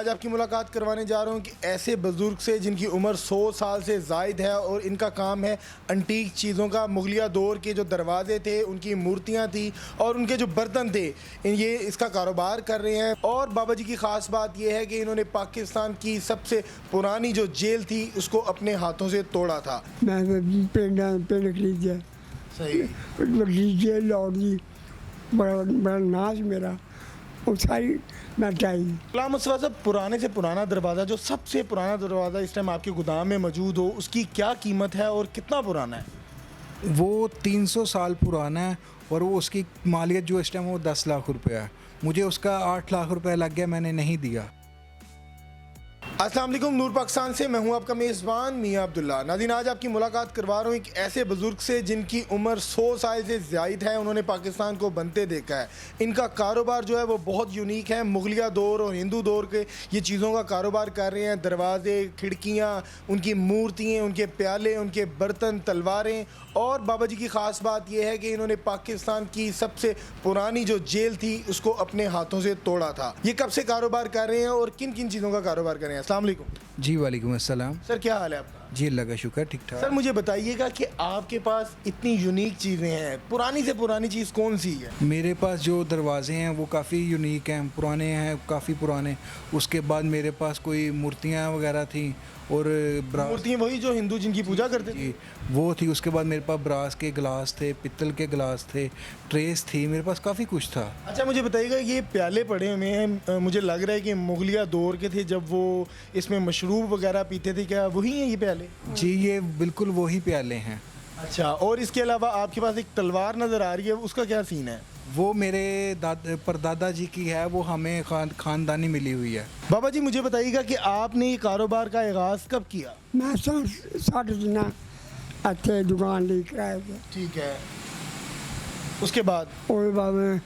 आज आपकी मुलाकात करवाने जा रहा हूँ कि ऐसे बुज़ुर्ग से जिनकी उम्र 100 साल से ज़ायद है और इनका काम है अंटीक चीज़ों का। मुगलिया दौर के जो दरवाजे थे, उनकी मूर्तियाँ थी और उनके जो बर्तन थे, ये इसका कारोबार कर रहे हैं। और बाबा जी की ख़ास बात यह है कि इन्होंने पाकिस्तान की सबसे पुरानी जो जेल थी उसको अपने हाथों से तोड़ा था। मैं पिंड खरीदा सही। जेल लौट दी, बड़ा नाज मेरा वो सारी मिटाई। गुलाम मुस्तफ़ा साहब, पुराने से पुराना दरवाज़ा, जो सबसे पुराना दरवाज़ा इस टाइम आपके गोदाम में मौजूद हो, उसकी क्या कीमत है और कितना पुराना है? वो 300 साल पुराना है और वो उसकी मालियत जो इस टाइम वो 10 लाख रुपया है। मुझे उसका 8 लाख रुपया लग गया, मैंने नहीं दिया। अस्सलाम वालेकुम, नूर पाकिस्तान से मैं हूं आपका मेज़बान मियां अब्दुल्ला। नाज़रीन, आज आपकी मुलाकात करवा रहा हूं एक ऐसे बुज़ुर्ग से जिनकी उम्र 100 साल से ज़ायद है। उन्होंने पाकिस्तान को बनते देखा है। इनका कारोबार जो है वो बहुत यूनिक है। मुगलिया दौर और हिंदू दौर के ये चीज़ों का कारोबार कर रहे हैं। दरवाजे, खिड़कियाँ, उनकी मूर्तियाँ, उनके प्याले, उनके बर्तन, तलवारें। और बाबा जी की ख़ास बात यह है कि इन्होंने पाकिस्तान की सबसे पुरानी जो जेल थी उसको अपने हाथों से तोड़ा था। ये कब से कारोबार कर रहे हैं और किन किन चीज़ों का कारोबार कर रहे हैं? अस्सलाम वालेकुम। जी वालेकुम अस्सलाम। सर, क्या हाल है आपका? जी अल्लाह का शुक्र, ठीक ठाक। सर, मुझे बताइएगा कि आपके पास इतनी यूनिक चीज़ें हैं, पुरानी से पुरानी चीज़ कौन सी है? मेरे पास जो दरवाजे हैं वो काफ़ी यूनिक हैं, पुराने हैं, काफ़ी पुराने। उसके बाद मेरे पास कोई मूर्तियाँ वगैरह थी और मूर्तियाँ वही जो हिंदू जिनकी पूजा करते थे? जी वो थी। उसके बाद मेरे पास ब्रास के गिलास थे, पित्तल के गिलास थे, ट्रेस थी, मेरे पास काफ़ी कुछ था। अच्छा, मुझे बताइएगा, ये प्याले पड़े हुए हैं, मुझे लग रहा है कि मुगलिया दौर के थे जब वो इसमें मशरूब वगैरह पीते थे। क्या वही हैं ये प्याले? जी ये बिल्कुल वही प्याले हैं। अच्छा, और इसके अलावा आपके पास एक तलवार नज़र आ रही है, उसका क्या सीन है? वो मेरे परदादा जी की है, वो हमें ख़ानदानी मिली हुई है। बाबा जी, मुझे बताइएगा कि आपने ये कारोबार का आगाज़ कब किया? मैं 60 दिन अच्छे दुकान लेकर आए थे। ठीक है, उसके बाद? और बाद में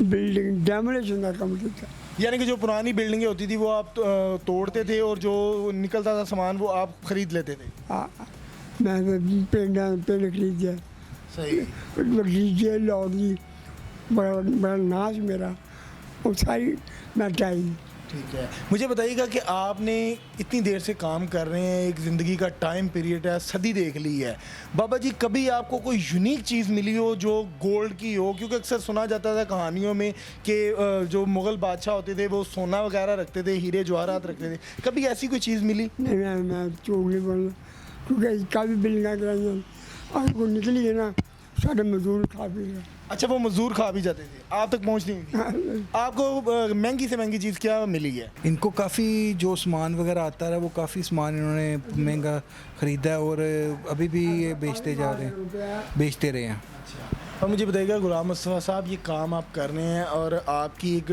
बिल्डिंग डेमोलेशन का कम किया। यानी कि जो पुरानी बिल्डिंगें होती थी वो आप तोड़ते थे और जो निकलता था सामान वो आप ख़रीद लेते थे? मैं पिंड खरीदा। सही। जेल लौट दी, बड़ा नाज मेरा वो सारी मिटाई। ठीक है, मुझे बताइएगा कि आपने इतनी देर से काम कर रहे हैं, एक ज़िंदगी का टाइम पीरियड है, सदी देख ली है। बाबा जी, कभी आपको कोई यूनिक चीज़ मिली हो जो गोल्ड की हो? क्योंकि अक्सर सुना जाता था कहानियों में कि जो मुग़ल बादशाह होते थे वो सोना वगैरह रखते थे, हीरे जवाहरात रखते थे। कभी ऐसी कोई चीज़ मिली? नहीं, मैं झूठ नहीं बोलना, क्योंकि काफ़ी बिल्डिंग कराई आपको निकली है ना, सारे मजदूर खा पी गए। अच्छा, वो मजदूर खा भी जाते थे, आप तक पहुँच नहीं थी। आपको महंगी से महंगी चीज़ क्या मिली है? इनको काफ़ी जो सामान वगैरह आता है वो काफ़ी सामान इन्होंने महंगा ख़रीदा है और अभी भी ये बेचते जा रहे हैं, बेचते रहे हैं। और मुझे बताइएगा गुलाम मुस्तफ़ा साहब, ये काम आप कर रहे हैं और आपकी एक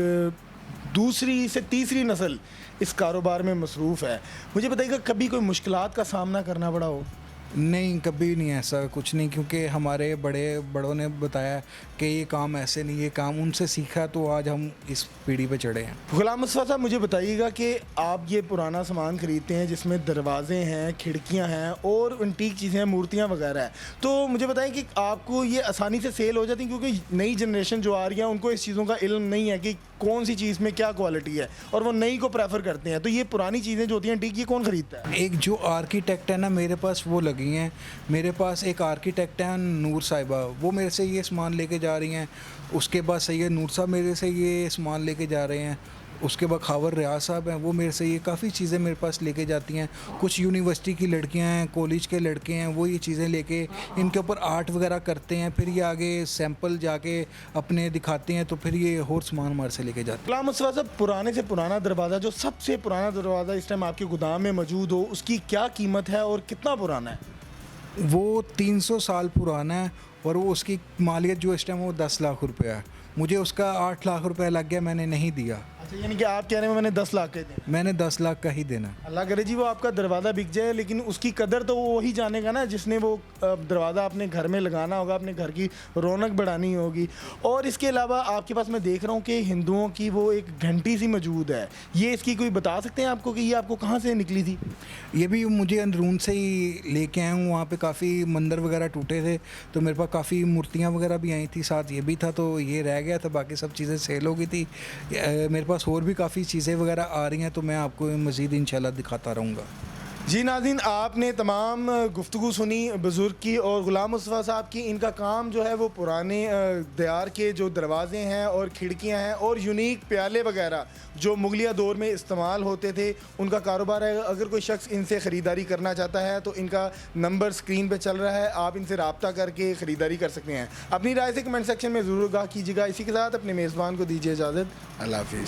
दूसरी से तीसरी नस्ल इस कारोबार में मसरूफ़ है। मुझे बताइएगा, कभी कोई मुश्किलात का सामना करना पड़ा हो? नहीं, कभी नहीं, ऐसा कुछ नहीं, क्योंकि हमारे बड़ों ने बताया कि ये काम ऐसे नहीं, ये काम उनसे सीखा तो आज हम इस पीढ़ी पे चढ़े हैं। गुलाम मुस्तफ़ा साहब, मुझे बताइएगा कि आप ये पुराना सामान ख़रीदते हैं जिसमें दरवाजे हैं, खिड़कियां हैं और एंटीक चीज़ें हैं, मूर्तियां वगैरह हैं, तो मुझे बताएं कि आपको ये आसानी से सेल हो जाती है? क्योंकि नई जनरेशन जो आ रही है उनको इस चीज़ों का इल्म नहीं है कि कौन सी चीज़ में क्या क्वालिटी है और वो नई को प्रेफर करते हैं। तो ये पुरानी चीज़ें जो होती हैं एंटीक, ये कौन ख़रीदता है? एक जो आर्किटेक्ट है ना, मेरे पास वो लगी हैं। मेरे पास एक आर्किटेक्ट हैं नूर साहिबा, वो मेरे से ये सामान लेके जा रही हैं। उसके बाद सैयद नूर साहब मेरे से ये सामान लेके जा रहे हैं। उसके बाद खावर रियाज साहब हैं, वो मेरे से ये काफ़ी चीज़ें मेरे पास लेके जाती हैं। कुछ यूनिवर्सिटी की लड़कियां हैं, कॉलेज के लड़के हैं, वो ये चीज़ें लेके इनके ऊपर आर्ट वगैरह करते हैं, फिर ये आगे सैंपल जाके अपने दिखाते हैं, तो फिर ये और सामान हमारे से लेके जाते हैं। गुलाम मुस्तफ़ा साहब, पुराने से पुराना दरवाज़ा, जो सबसे पुराना दरवाज़ा इस टाइम आपके गोदाम में मौजूद हो, उसकी क्या कीमत है और कितना पुराना है? वो 300 साल पुराना है और वो उसकी मालियत जो इस टाइम वो 10 लाख रुपया है। मुझे उसका 8 लाख रुपया लग गया, मैंने नहीं दिया। अच्छा, यानी कि आप कह रहे हैं मैंने 10 लाख के दें? मैंने 10 लाख का ही देना। अल्लाह करे जी वो आपका दरवाज़ा बिक जाए, लेकिन उसकी कदर तो वो वही जानेगा ना जिसने वो दरवाज़ा अपने घर में लगाना होगा, अपने घर की रौनक बढ़ानी होगी। और इसके अलावा आपके पास मैं देख रहा हूँ कि हिंदुओं की वो एक घंटी सी मौजूद है, ये इसकी कोई बता सकते हैं आपको कि ये आपको कहाँ से निकली थी? ये भी मुझे अंदरून से ही लेके आया हूँ। वहाँ पे काफ़ी मंदिर वगैरह टूटे थे तो मेरे पास काफ़ी मूर्तियाँ वगैरह भी आई थी, साथ ये भी था, तो ये रह गया था, बाकी सब चीज़ें सेल हो गई थी। मेरे पास पास और भी काफ़ी चीज़ें वगैरह आ रही हैं, तो मैं आपको मज़ीद इंशाल्लाह दिखाता रहूँगा। जी नाज़रीन, आपने तमाम गुफ्तगू सुनी बुज़ुर्ग की और ग़ुलाम मुस्तफ़ा साहब की। इनका काम जो है वो पुराने दयार के जो दरवाज़े हैं और खिड़कियां हैं और यूनिक प्याले वगैरह जो मुगलिया दौर में इस्तेमाल होते थे, उनका कारोबार है। अगर कोई शख्स इनसे ख़रीदारी करना चाहता है तो इनका नंबर स्क्रीन पे चल रहा है, आप इनसे रब्ता करके ख़रीदारी कर सकते हैं। अपनी राय से कमेंट सेक्शन में ज़रूर आगाह कीजिएगा। इसी के साथ अपने मेज़बान को दीजिए इजाज़त। अल्लाह हाफ़िज़।